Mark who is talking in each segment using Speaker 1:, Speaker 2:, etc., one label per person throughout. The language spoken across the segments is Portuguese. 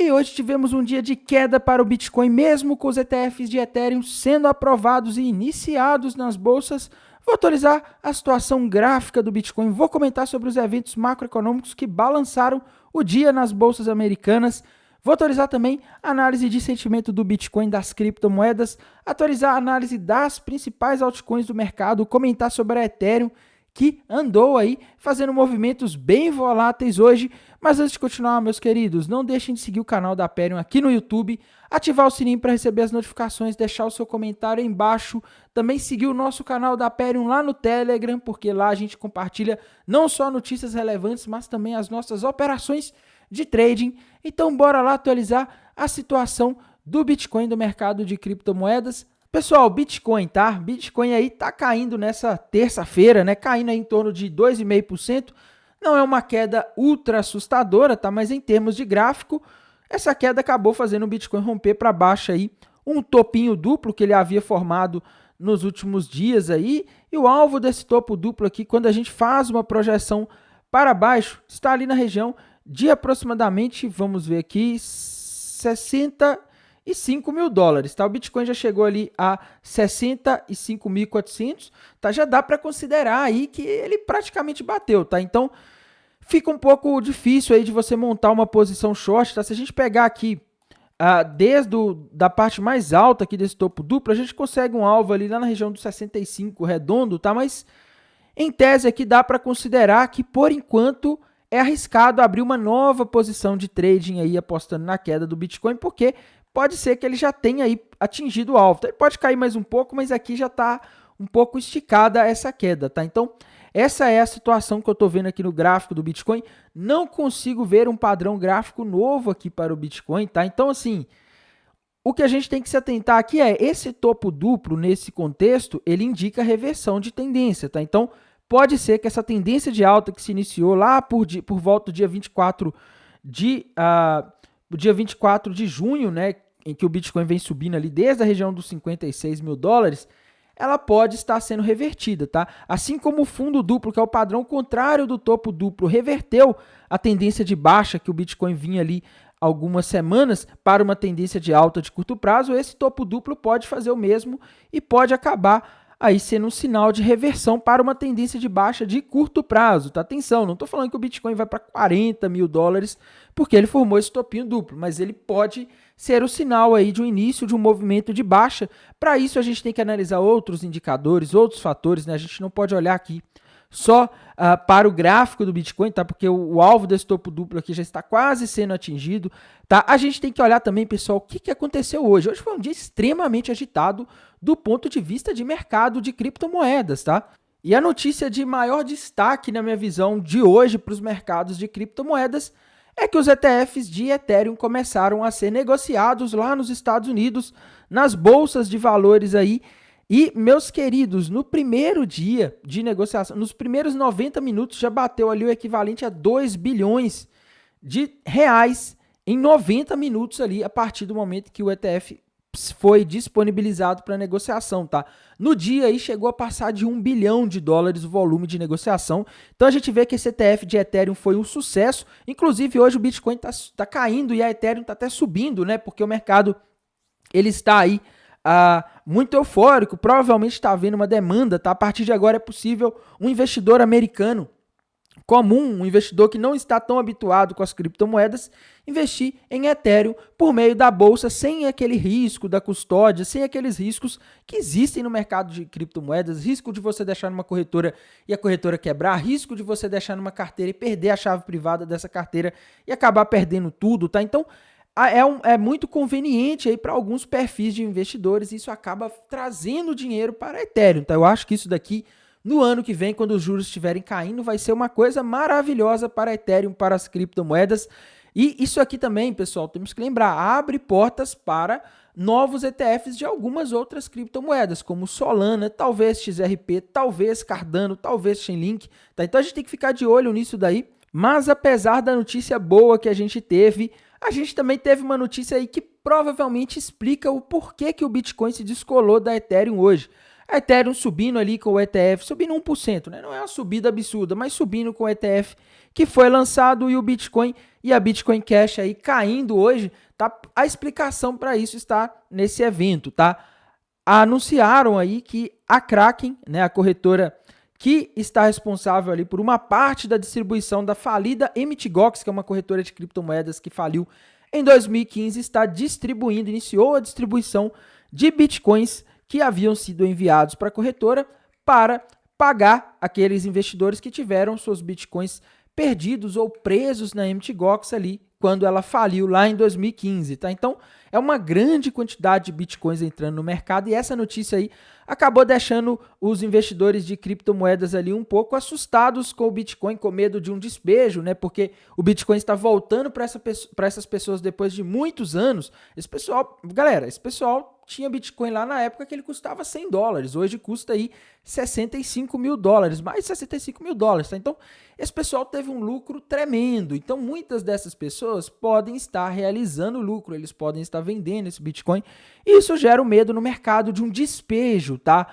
Speaker 1: E hoje tivemos um dia de queda para o Bitcoin, mesmo com os ETFs de Ethereum sendo aprovados e iniciados nas bolsas. Vou atualizar a situação gráfica do Bitcoin, vou comentar sobre os eventos macroeconômicos que balançaram o dia nas bolsas americanas. Vou atualizar também a análise de sentimento do Bitcoin, das criptomoedas, atualizar a análise das principais altcoins do mercado, comentar sobre a Ethereum, que andou aí fazendo movimentos bem voláteis hoje. Mas antes de continuar, meus queridos, não deixem de seguir o canal da Aperium aqui no YouTube, ativar o sininho para receber as notificações, deixar o seu comentário aí embaixo, também seguir o nosso canal da Aperium lá no Telegram, porque lá a gente compartilha não só notícias relevantes, mas também as nossas operações de trading. Então bora lá atualizar a situação do Bitcoin, do mercado de criptomoedas. Pessoal, Bitcoin, tá? Bitcoin aí tá caindo nessa terça-feira, né? Caindo aí em torno de 2,5%. Não é uma queda ultra assustadora, tá? Mas em termos de gráfico, essa queda acabou fazendo o Bitcoin romper para baixo aí um topinho duplo que ele havia formado nos últimos dias aí. E o alvo desse topo duplo aqui, quando a gente faz uma projeção para baixo, está ali na região de aproximadamente, vamos ver aqui, 65 mil dólares, tá? O Bitcoin já chegou ali a 65.400, tá? Já dá para considerar aí que ele praticamente bateu, tá? Então, fica um pouco difícil aí de você montar uma posição short, tá? Se a gente pegar aqui desde da parte mais alta aqui desse topo duplo, a gente consegue um alvo ali lá na região dos 65 redondo, tá? Mas em tese aqui dá para considerar que por enquanto é arriscado abrir uma nova posição de trading aí apostando na queda do Bitcoin, porque pode ser que ele já tenha aí atingido o alvo. Ele pode cair mais um pouco, mas aqui já está um pouco esticada essa queda, tá? Então, essa é a situação que eu estou vendo aqui no gráfico do Bitcoin. Não consigo ver um padrão gráfico novo aqui para o Bitcoin, tá? Então, assim, o que a gente tem que se atentar aqui é esse topo duplo, nesse contexto, ele indica reversão de tendência, tá? Então, pode ser que essa tendência de alta que se iniciou lá por volta do dia 24 de junho, né, em que o Bitcoin vem subindo ali desde a região dos 56 mil dólares, ela pode estar sendo revertida, tá? Assim como o fundo duplo, que é o padrão contrário do topo duplo, reverteu a tendência de baixa que o Bitcoin vinha ali algumas semanas para uma tendência de alta de curto prazo, esse topo duplo pode fazer o mesmo e pode acabar aí sendo um sinal de reversão para uma tendência de baixa de curto prazo, tá? Atenção, não estou falando que o Bitcoin vai para 40 mil dólares porque ele formou esse topinho duplo, mas ele pode ser o sinal aí de um início de um movimento de baixa. Para isso a gente tem que analisar outros indicadores, outros fatores, né? A gente não pode olhar aqui só para o gráfico do Bitcoin, tá? Porque o alvo desse topo duplo aqui já está quase sendo atingido, tá? A gente tem que olhar também, pessoal, o que aconteceu hoje. Hoje foi um dia extremamente agitado do ponto de vista de mercado de criptomoedas, tá? E a notícia de maior destaque, na minha visão, de hoje para os mercados de criptomoedas é que os ETFs de Ethereum começaram a ser negociados lá nos Estados Unidos, nas bolsas de valores aí. E, meus queridos, no primeiro dia de negociação, nos primeiros 90 minutos, já bateu ali o equivalente a 2 bilhões de reais em 90 minutos ali, a partir do momento que o ETF foi disponibilizado para negociação, tá? No dia aí chegou a passar de 1 bilhão de dólares o volume de negociação. Então a gente vê que esse ETF de Ethereum foi um sucesso. Inclusive hoje o Bitcoin tá caindo e a Ethereum tá até subindo, né? Porque o mercado ele está aí muito eufórico, provavelmente está havendo uma demanda, tá? A partir de agora é possível um investidor americano comum, um investidor que não está tão habituado com as criptomoedas, investir em Ethereum por meio da bolsa, sem aquele risco da custódia, sem aqueles riscos que existem no mercado de criptomoedas, risco de você deixar numa corretora e a corretora quebrar, risco de você deixar numa carteira e perder a chave privada dessa carteira e acabar perdendo tudo, tá? Então, é muito conveniente aí para alguns perfis de investidores e isso acaba trazendo dinheiro para Ethereum, tá? Eu acho que isso daqui, no ano que vem, quando os juros estiverem caindo, vai ser uma coisa maravilhosa para Ethereum, para as criptomoedas. E isso aqui também, pessoal, temos que lembrar, abre portas para novos ETFs de algumas outras criptomoedas, como Solana, talvez XRP, talvez Cardano, talvez Chainlink, tá? Então a gente tem que ficar de olho nisso daí. Mas apesar da notícia boa que a gente também teve uma notícia aí que provavelmente explica o porquê que o Bitcoin se descolou da Ethereum hoje. A Ethereum subindo ali com o ETF, subindo 1%, né? Não é uma subida absurda, mas subindo com o ETF que foi lançado, e o Bitcoin e a Bitcoin Cash aí caindo hoje, tá? A explicação para isso está nesse evento, tá? Anunciaram aí que a Kraken, né, a corretora que está responsável ali por uma parte da distribuição da falida Mt. Gox, que é uma corretora de criptomoedas que faliu em 2015, está distribuindo, iniciou a distribuição de bitcoins que haviam sido enviados para a corretora para pagar aqueles investidores que tiveram seus bitcoins perdidos ou presos na Mt. Gox ali quando ela faliu lá em 2015, tá? Então, é uma grande quantidade de bitcoins entrando no mercado, e essa notícia aí acabou deixando os investidores de criptomoedas ali um pouco assustados com o Bitcoin, com medo de um despejo, né? Porque o Bitcoin está voltando para essas pessoas depois de muitos anos. Esse pessoal tinha Bitcoin lá na época que ele custava $100. Hoje custa aí $65 mil, mais de $65 mil, tá? Então, esse pessoal teve um lucro tremendo. Então, muitas dessas pessoas podem estar realizando lucro, eles podem estar vendendo esse Bitcoin, e isso gera um medo no mercado de um despejo, tá?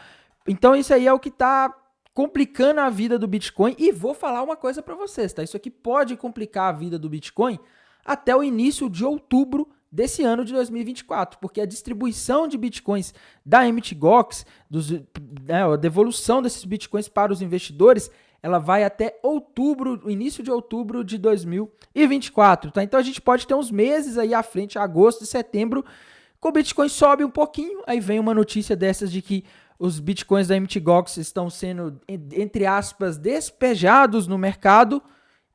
Speaker 1: Então, isso aí é o que está complicando a vida do Bitcoin, e vou falar uma coisa para vocês, tá? Isso aqui pode complicar a vida do Bitcoin até o início de outubro desse ano de 2024, porque a distribuição de bitcoins da Mt. Gox, a devolução desses bitcoins para os investidores, ela vai até outubro, o início de outubro de 2024, tá? Então a gente pode ter uns meses aí à frente, agosto e setembro, com o Bitcoin sobe um pouquinho, aí vem uma notícia dessas de que os bitcoins da Mt. Gox estão sendo, entre aspas, despejados no mercado,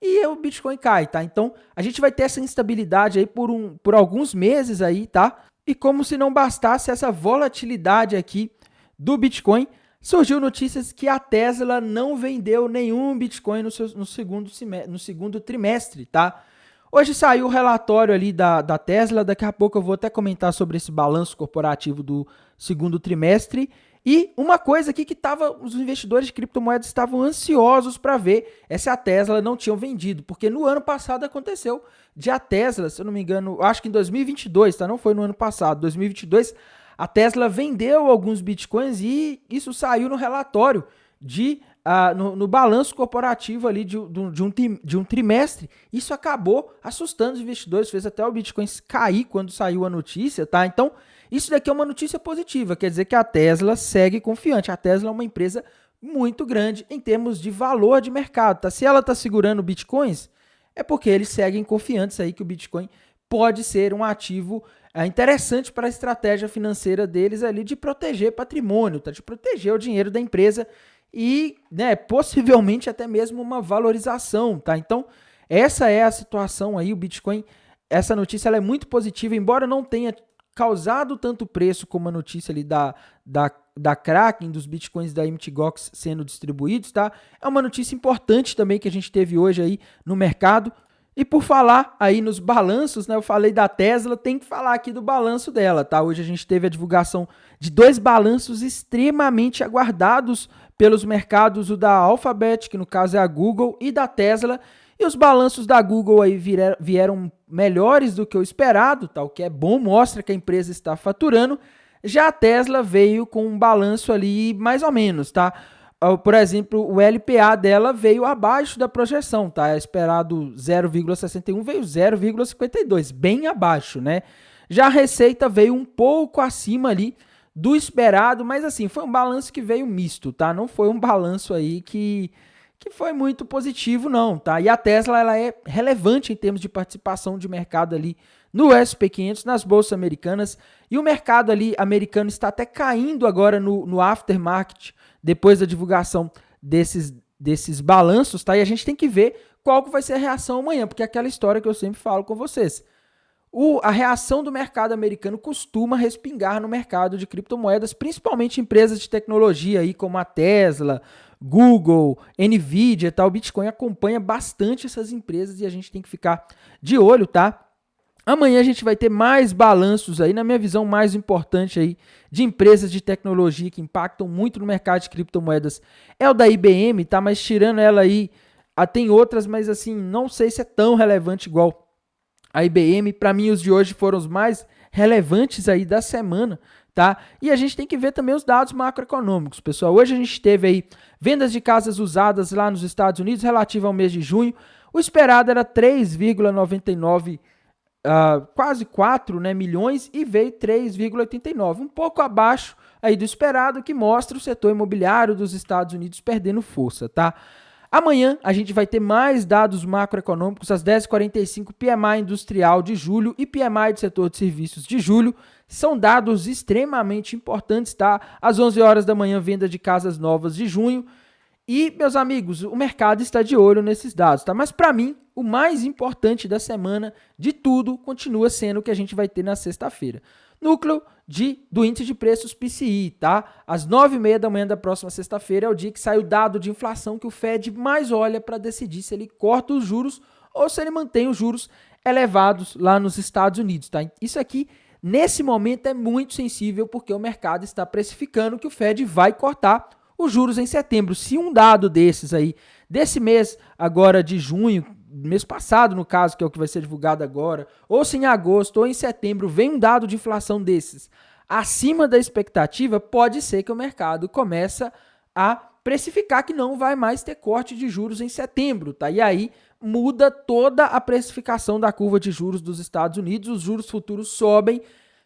Speaker 1: e o Bitcoin cai, tá? Então, a gente vai ter essa instabilidade aí por alguns meses aí, tá? E como se não bastasse essa volatilidade aqui do Bitcoin, surgiu notícias que a Tesla não vendeu nenhum Bitcoin no segundo trimestre, tá? Hoje saiu o relatório ali da Tesla, daqui a pouco eu vou até comentar sobre esse balanço corporativo do segundo trimestre. E uma coisa aqui que os investidores de criptomoedas estavam ansiosos para ver é se a Tesla não tinham vendido, porque no ano passado aconteceu de a Tesla, se eu não me engano, acho que em 2022, tá? Não foi no ano passado, 2022, a Tesla vendeu alguns bitcoins e isso saiu no relatório no balanço corporativo ali de um trimestre. Isso acabou assustando os investidores, fez até o Bitcoin cair quando saiu a notícia, tá? Então, isso daqui é uma notícia positiva, quer dizer que a Tesla segue confiante. A Tesla é uma empresa muito grande em termos de valor de mercado, tá? Se ela está segurando bitcoins, é porque eles seguem confiantes aí que o Bitcoin pode ser um ativo interessante para a estratégia financeira deles ali de proteger patrimônio, tá? De proteger o dinheiro da empresa e, né, possivelmente até mesmo uma valorização, tá? Então, essa é a situação aí, o Bitcoin, essa notícia ela é muito positiva, embora não tenha causado tanto preço como a notícia ali da Kraken, dos bitcoins da Mt. Gox sendo distribuídos, tá? É uma notícia importante também que a gente teve hoje aí no mercado. E por falar aí nos balanços, né? Eu falei da Tesla, tem que falar aqui do balanço dela, tá? Hoje a gente teve a divulgação de dois balanços extremamente aguardados pelos mercados, o da Alphabet, que no caso é a Google, e da Tesla. E os balanços da Google aí vieram melhores do que o esperado, tá? O que é bom, mostra que a empresa está faturando. Já a Tesla veio com um balanço ali mais ou menos, tá? Por exemplo, o LPA dela veio abaixo da projeção, tá? É esperado 0,61, veio 0,52, bem abaixo, né? Já a receita veio um pouco acima ali do esperado, mas assim, foi um balanço que veio misto, tá? Não foi um balanço aí que foi muito positivo, não, tá? E a Tesla, ela é relevante em termos de participação de mercado ali no S&P 500, nas bolsas americanas, e o mercado ali americano está até caindo agora no aftermarket, depois da divulgação desses balanços, tá? E a gente tem que ver qual que vai ser a reação amanhã, porque é aquela história que eu sempre falo com vocês. A reação do mercado americano costuma respingar no mercado de criptomoedas, principalmente empresas de tecnologia aí como a Tesla, Google, Nvidia, tá? O Bitcoin acompanha bastante essas empresas e a gente tem que ficar de olho, tá? Amanhã a gente vai ter mais balanços aí, na minha visão mais importante aí, de empresas de tecnologia que impactam muito no mercado de criptomoedas. É o da IBM, tá? Mas tirando ela aí, tem outras, mas assim, não sei se é tão relevante igual a IBM. Para mim, os de hoje foram os mais relevantes aí da semana, tá? E a gente tem que ver também os dados macroeconômicos, pessoal. Hoje a gente teve aí vendas de casas usadas lá nos Estados Unidos relativa ao mês de junho. O esperado era 3,99 quase 4, né, milhões, e veio 3,89, um pouco abaixo aí do esperado, que mostra o setor imobiliário dos Estados Unidos perdendo força, tá? Amanhã a gente vai ter mais dados macroeconômicos às 10h45, PMI industrial de julho e PMI do setor de serviços de julho. São dados extremamente importantes, tá? Às 11 horas da manhã, venda de casas novas de junho. E, meus amigos, o mercado está de olho nesses dados, tá? Mas para mim, o mais importante da semana de tudo continua sendo o que a gente vai ter na sexta-feira. Núcleo do índice de preços PCI, tá? Às 9h30 da manhã da próxima sexta-feira é o dia que sai o dado de inflação que o Fed mais olha para decidir se ele corta os juros ou se ele mantém os juros elevados lá nos Estados Unidos, tá? Isso aqui, nesse momento, é muito sensível porque o mercado está precificando que o Fed vai cortar os juros em setembro. Se um dado desses aí, desse mês agora de junho, mês passado no caso, que é o que vai ser divulgado agora, ou se em agosto ou em setembro vem um dado de inflação desses acima da expectativa, pode ser que o mercado comece a precificar que não vai mais ter corte de juros em setembro, tá? E aí muda toda a precificação da curva de juros dos Estados Unidos, os juros futuros sobem,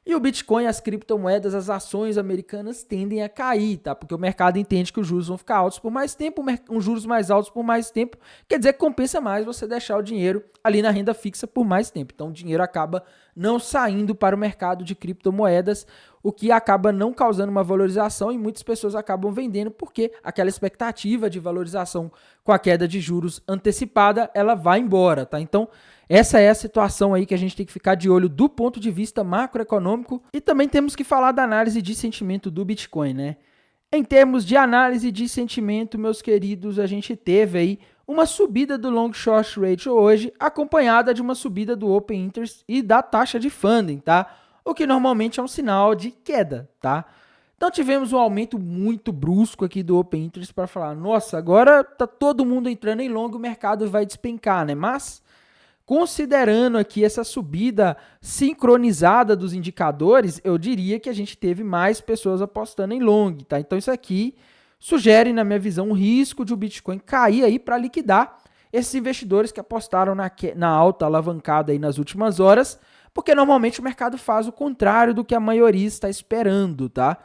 Speaker 1: e o Bitcoin, as criptomoedas, as ações americanas tendem a cair, tá? Porque o mercado entende que os juros vão ficar altos por mais tempo, os juros mais altos por mais tempo, quer dizer que compensa mais você deixar o dinheiro ali na renda fixa por mais tempo. Então o dinheiro acaba não saindo para o mercado de criptomoedas, o que acaba não causando uma valorização e muitas pessoas acabam vendendo porque aquela expectativa de valorização com a queda de juros antecipada, ela vai embora, tá? Então, essa é a situação aí que a gente tem que ficar de olho do ponto de vista macroeconômico e também temos que falar da análise de sentimento do Bitcoin, né? Em termos de análise de sentimento, meus queridos, a gente teve aí uma subida do long short ratio hoje, acompanhada de uma subida do open interest e da taxa de funding, tá? O que normalmente é um sinal de queda, tá? Então tivemos um aumento muito brusco aqui do open interest para falar, nossa, agora tá todo mundo entrando em long, o mercado vai despencar, né? Mas considerando aqui essa subida sincronizada dos indicadores, eu diria que a gente teve mais pessoas apostando em long, tá? Então isso aqui sugere, na minha visão, um risco de o Bitcoin cair aí para liquidar esses investidores que apostaram na alta alavancada aí nas últimas horas, porque normalmente o mercado faz o contrário do que a maioria está esperando, tá?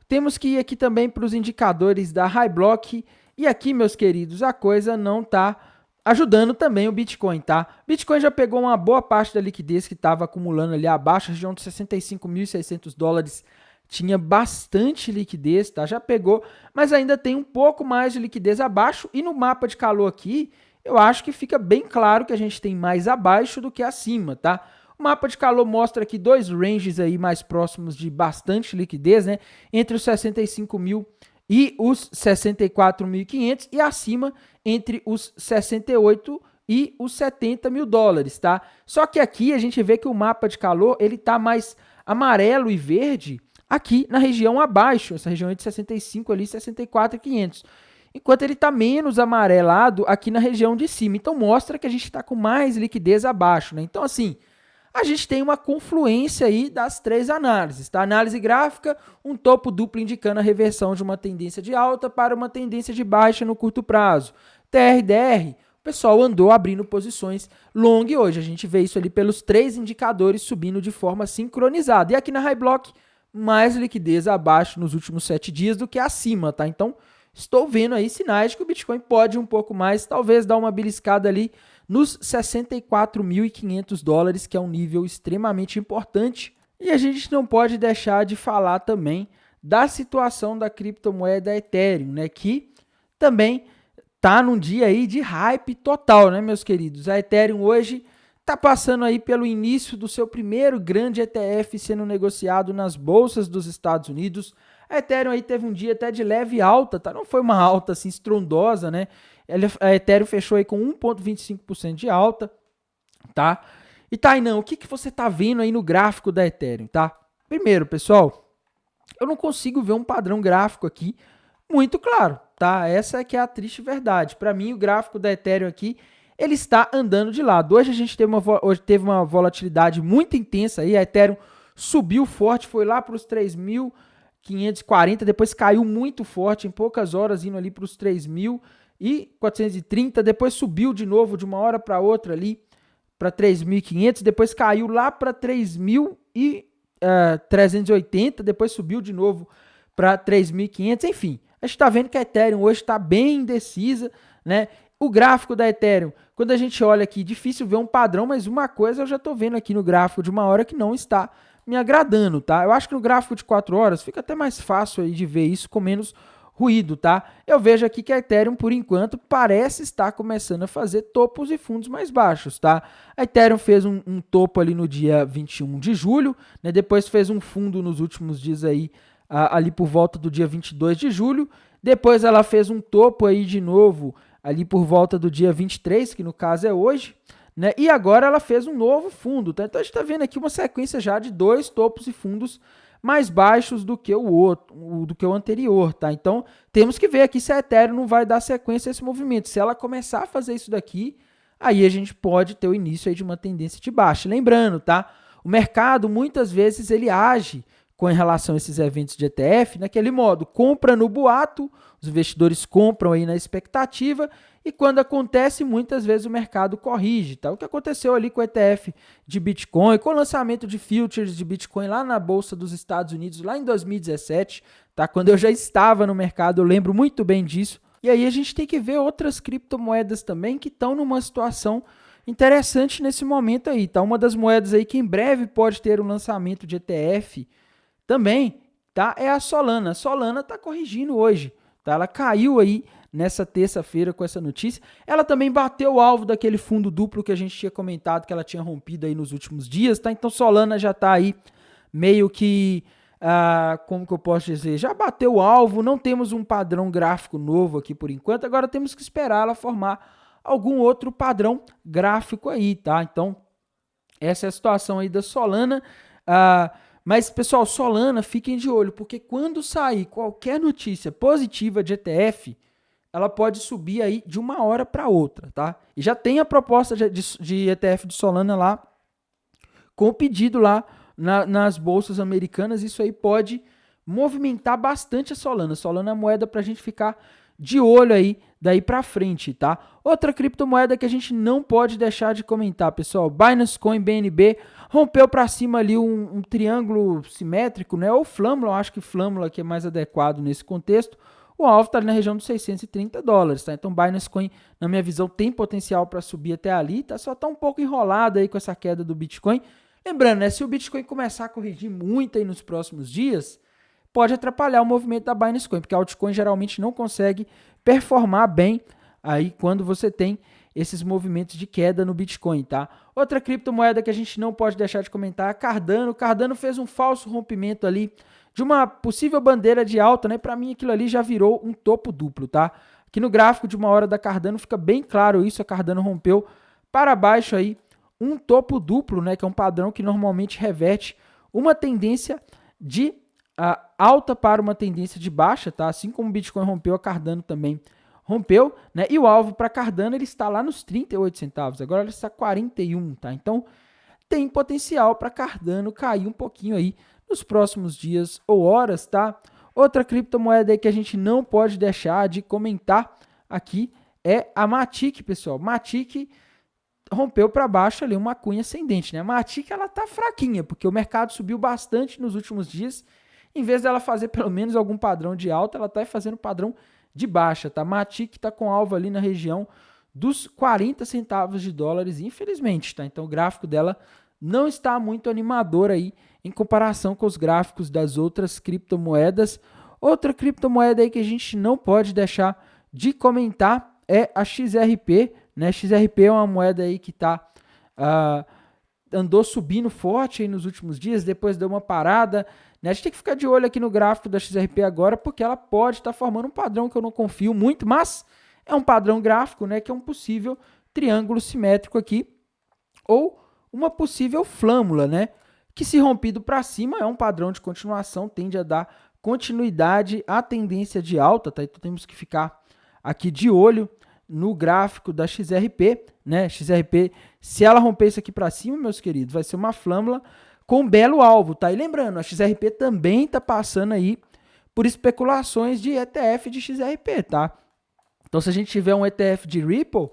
Speaker 1: Temos que ir aqui também para os indicadores da High Block, e aqui, meus queridos, a coisa não está ajudando também o Bitcoin, tá? Bitcoin já pegou uma boa parte da liquidez que estava acumulando ali abaixo, a região de $65.600, tinha bastante liquidez, tá? Já pegou, mas ainda tem um pouco mais de liquidez abaixo, e no mapa de calor aqui, eu acho que fica bem claro que a gente tem mais abaixo do que acima, tá? O mapa de calor mostra aqui dois ranges aí mais próximos de bastante liquidez, né? Entre os 65 mil e os 64.500 e acima entre os 68 e os 70 mil dólares, tá? Só que aqui a gente vê que o mapa de calor, ele tá mais amarelo e verde aqui na região abaixo, essa região de 65 ali, 64.500. Enquanto ele está menos amarelado aqui na região de cima. Então mostra que a gente está com mais liquidez abaixo, né? Então assim, a gente tem uma confluência aí das três análises, tá? Análise gráfica, um topo duplo indicando a reversão de uma tendência de alta para uma tendência de baixa no curto prazo. TRDR, o pessoal andou abrindo posições long hoje. A gente vê isso ali pelos três indicadores subindo de forma sincronizada. E aqui na High Block, mais liquidez abaixo nos últimos 7 dias do que acima, tá? Então, estou vendo aí sinais de que o Bitcoin pode um pouco mais, talvez dar uma beliscada ali nos 64.500 dólares, que é um nível extremamente importante. E a gente não pode deixar de falar também da situação da criptomoeda Ethereum, né, que também tá num dia aí de hype total, né, meus queridos? A Ethereum hoje tá passando aí pelo início do seu primeiro grande ETF sendo negociado nas bolsas dos Estados Unidos. A Ethereum aí teve um dia até de leve alta, tá? Não foi uma alta assim estrondosa, né? A Ethereum fechou aí com 1,25% de alta, tá? E Tainan, o que você tá vendo aí no gráfico da Ethereum, tá? Primeiro, pessoal, eu não consigo ver um padrão gráfico aqui muito claro, tá? Essa é que é a triste verdade. Para mim, o gráfico da Ethereum aqui, ele está andando de lado. Hoje a gente teve uma volatilidade muito intensa aí, a Ethereum subiu forte, foi lá para os 3.540, depois caiu muito forte, em poucas horas indo ali para os 3.430, depois subiu de novo de uma hora para outra ali para 3.500, depois caiu lá para 3.380, depois subiu de novo para 3.500, enfim. A gente está vendo que a Ethereum hoje está bem indecisa, né? O gráfico da Ethereum, quando a gente olha aqui, difícil ver um padrão, mas uma coisa eu já estou vendo aqui no gráfico de uma hora que não está me agradando, tá? Eu acho que no gráfico de 4 horas fica até mais fácil aí de ver isso com menos ruído, tá? Eu vejo aqui que a Ethereum, por enquanto, parece estar começando a fazer topos e fundos mais baixos, tá? A Ethereum fez um topo ali no dia 21 de julho, né? Depois fez um fundo nos últimos dias aí, ali por volta do dia 22 de julho. Depois ela fez um topo aí de novo, ali por volta do dia 23, que no caso é hoje, né? E agora ela fez um novo fundo, tá? Então a gente está vendo aqui uma sequência já de 2 topos e fundos mais baixos do que o anterior, tá? Então, temos que ver aqui se a Ethereum não vai dar sequência a esse movimento. Se ela começar a fazer isso daqui, aí a gente pode ter o início aí de uma tendência de baixa. Lembrando, tá? O mercado, muitas vezes, ele age com relação a esses eventos de ETF naquele modo, compra no boato, os investidores compram aí na expectativa, e quando acontece, muitas vezes o mercado corrige, tá? O que aconteceu ali com o ETF de Bitcoin, com o lançamento de futures de Bitcoin lá na Bolsa dos Estados Unidos, lá em 2017, tá? Quando eu já estava no mercado, eu lembro muito bem disso. E aí a gente tem que ver outras criptomoedas também que estão numa situação interessante nesse momento aí, tá? Uma das moedas aí que em breve pode ter um lançamento de ETF também, tá? É a Solana. A Solana está corrigindo hoje, tá? Ela caiu aí nessa terça-feira com essa notícia. Ela também bateu o alvo daquele fundo duplo que a gente tinha comentado que ela tinha rompido aí nos últimos dias, tá? Então Solana já está aí meio que, como que eu posso dizer? Já bateu o alvo, não temos um padrão gráfico novo aqui por enquanto, agora temos que esperar ela formar algum outro padrão gráfico aí, tá? Então, essa é a situação aí da Solana. Mas, pessoal, Solana, fiquem de olho, porque quando sair qualquer notícia positiva de ETF, ela pode subir aí de uma hora para outra, tá? E já tem a proposta de ETF de Solana lá, com o pedido lá nas bolsas americanas. Isso aí pode movimentar bastante a Solana. Solana é moeda para a gente ficar de olho aí daí para frente, tá? Outra criptomoeda que a gente não pode deixar de comentar, pessoal, Binance Coin BNB rompeu para cima ali um triângulo simétrico, né? Ou flâmula, eu acho que flâmula que é mais adequado nesse contexto. O alvo está ali na região dos $630, tá? Então Binance Coin, na minha visão, tem potencial para subir até ali, tá? Só tá um pouco enrolado aí com essa queda do Bitcoin. Lembrando, né? Se o Bitcoin começar a corrigir muito aí nos próximos dias, pode atrapalhar o movimento da Binance Coin, porque a altcoin geralmente não consegue performar bem aí quando você tem esses movimentos de queda no Bitcoin, tá? Outra criptomoeda que a gente não pode deixar de comentar é a Cardano. Cardano fez um falso rompimento ali de uma possível bandeira de alta, né? Para mim aquilo ali já virou um topo duplo, tá? Aqui no gráfico de uma hora da Cardano fica bem claro isso, a Cardano rompeu para baixo aí um topo duplo, né? Que é um padrão que normalmente reverte uma tendência de alta para uma tendência de baixa, tá? Assim como o Bitcoin rompeu, a Cardano também rompeu, né? E o alvo para Cardano ele está lá nos 38 centavos, agora ele está 41, tá? Então tem potencial para Cardano cair um pouquinho aí nos próximos dias ou horas, tá? Outra criptomoeda aí que a gente não pode deixar de comentar aqui é a Matic, pessoal. Matic rompeu para baixo ali uma cunha ascendente, né? A Matic ela tá fraquinha, porque o mercado subiu bastante nos últimos dias. Em vez dela fazer pelo menos algum padrão de alta, ela está fazendo padrão de baixa, tá? Matic está com alvo ali na região dos 40 centavos de dólares, infelizmente, tá? Então o gráfico dela não está muito animador aí em comparação com os gráficos das outras criptomoedas. Outra criptomoeda aí que a gente não pode deixar de comentar é a XRP, né? XRP é uma moeda aí que andou subindo forte aí nos últimos dias, depois deu uma parada, né? A gente tem que ficar de olho aqui no gráfico da XRP agora, porque ela pode estar formando um padrão que eu não confio muito, mas é um padrão gráfico, né? Que é um possível triângulo simétrico aqui, ou uma possível flâmula, né? Que se rompido para cima é um padrão de continuação, tende a dar continuidade à tendência de alta, tá? Então temos que ficar aqui de olho no gráfico da XRP, né? XRP, se ela romper isso aqui para cima, meus queridos, vai ser uma flâmula com um belo alvo, tá? E lembrando, a XRP também tá passando aí por especulações de ETF de XRP, tá? Então, se a gente tiver um ETF de Ripple,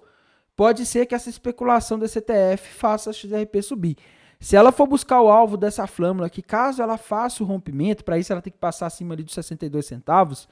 Speaker 1: pode ser que essa especulação desse ETF faça a XRP subir. Se ela for buscar o alvo dessa flâmula aqui, caso ela faça o rompimento, para isso ela tem que passar acima ali dos 62 centavos,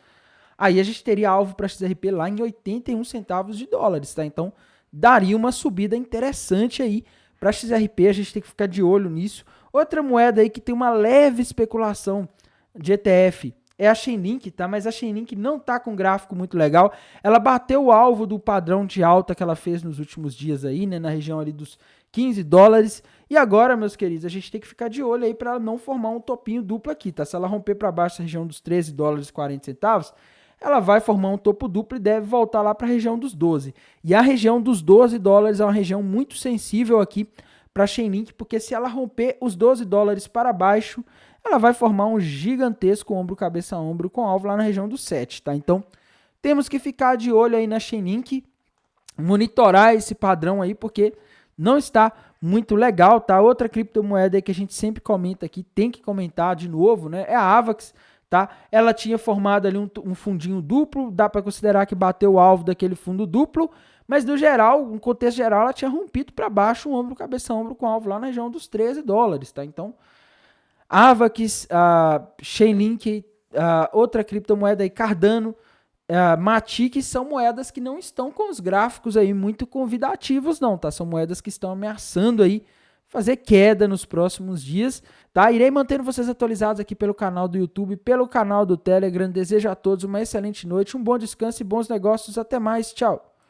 Speaker 1: aí a gente teria alvo para a XRP lá em 81 centavos de dólares, tá? Então, daria uma subida interessante aí para a XRP, a gente tem que ficar de olho nisso. Outra moeda aí que tem uma leve especulação de ETF é a Chainlink, tá? Mas a Chainlink não tá com um gráfico muito legal. Ela bateu o alvo do padrão de alta que ela fez nos últimos dias aí, né? Na região ali dos 15 dólares. E agora, meus queridos, a gente tem que ficar de olho aí para ela não formar um topinho duplo aqui, tá? Se ela romper para baixo da região dos 13 dólares e 40 centavos, ela vai formar um topo duplo e deve voltar lá para a região dos 12. E a região dos 12 dólares é uma região muito sensível aqui para a Chainlink, porque se ela romper os 12 dólares para baixo, ela vai formar um gigantesco ombro, cabeça a ombro com alvo lá na região dos 7, tá? Então, temos que ficar de olho aí na Chainlink, monitorar esse padrão aí, porque não está muito legal, tá? Outra criptomoeda aí que a gente sempre comenta aqui, tem que comentar de novo, né? É a Avax, tá? Ela tinha formado ali um fundinho duplo, dá para considerar que bateu o alvo daquele fundo duplo, mas no geral, no contexto geral, ela tinha rompido para baixo um ombro, cabeça a ombro com alvo lá na região dos 13 dólares, tá? Então, Avax, Chainlink, outra criptomoeda aí, Cardano, Matic, são moedas que não estão com os gráficos aí muito convidativos não, tá? São moedas que estão ameaçando aí fazer queda nos próximos dias, tá? Irei mantendo vocês atualizados aqui pelo canal do YouTube, pelo canal do Telegram. Desejo a todos uma excelente noite, um bom descanso e bons negócios. Até mais, tchau!